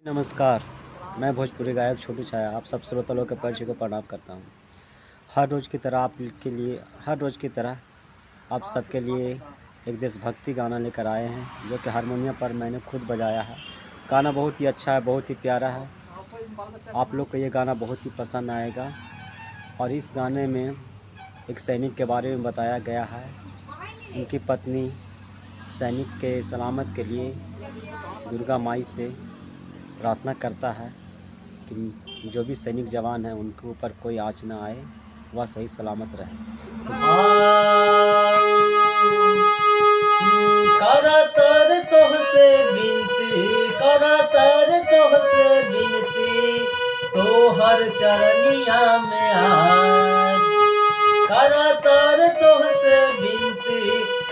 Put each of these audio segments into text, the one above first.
नमस्कार, मैं भोजपुरी गायक छोटू छाया आप सब श्रोता लोग के पैर को प्रणाम करता हूँ। हर रोज़ की तरह हर रोज़ की तरह आप सबके लिए एक देशभक्ति गाना लेकर आए हैं, जो कि हारमोनियम पर मैंने खुद बजाया है। गाना बहुत ही अच्छा है, बहुत ही प्यारा है। आप लोग को ये गाना बहुत ही पसंद आएगा। और इस गाने में एक सैनिक के बारे में बताया गया है। उनकी पत्नी सैनिक के सलामत के लिए दुर्गा माई से प्रार्थना करता है कि जो भी सैनिक जवान हैं उनके ऊपर कोई आँच ना आए, वह सही सलामत रहे। करतर तोहसे बिनती, करतर तोहसे बिनती, तोहर चरनिया में आज। करतर तोहसे बिनती,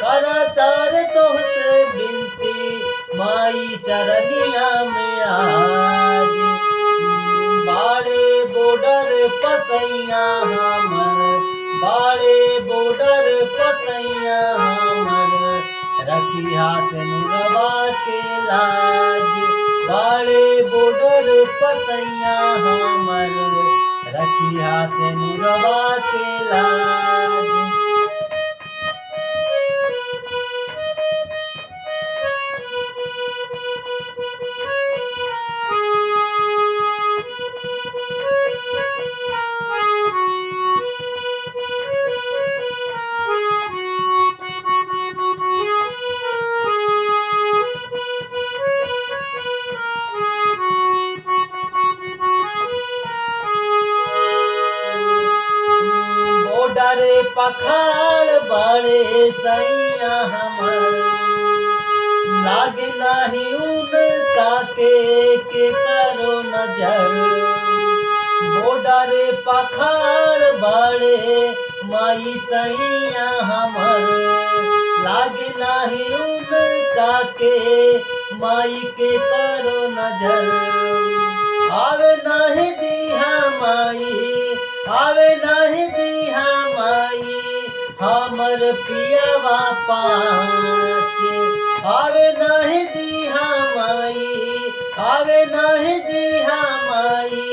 करतर तोहसे बिनती, माई चरनिया में आज। बाड़े बॉर्डर पसैया हमर, बाड़े बॉर्डर पसैया हमर, रखिया से नुरवा के लाज। बाड़े बॉर्डर पसैया हमर, रखिया से नुरवा के लाज। बॉर्डर पखाड़ बड़े सैया हमर, लागे नाही उनका के करो नजर। बॉर्डर पखाड़ बड़े माई सैया हमर, लागे नाही उनका के माई के करो नजर। आवे नहीं दिहा माई, आवे नहीं दिहा माई, हमर पियवा पाँच। आवे नहीं दिहा माई, आवे नहीं दिहा माई,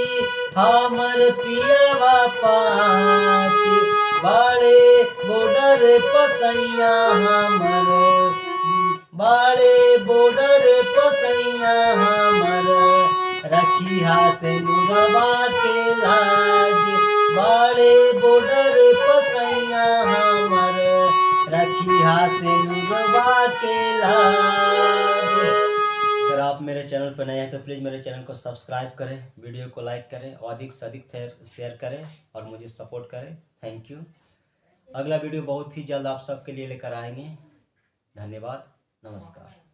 हमर पियवा पाँच। बड़े बॉर्डर पसैया हमर, बड़े बॉर्डर पसैया हमर, रखिया से नुरवा के लाज। बड़े बॉर्डर पसैया हमर, रखिया से नुरवा के लाज। अगर आप मेरे चैनल पर नए हैं तो प्लीज़ मेरे चैनल को सब्सक्राइब करें, वीडियो को लाइक करें और अधिक से अधिक शेयर करें और मुझे सपोर्ट करें। Thank you. अगला वीडियो बहुत ही जल्द आप सबके लिए लेकर आएंगे। धन्यवाद, नमस्कार।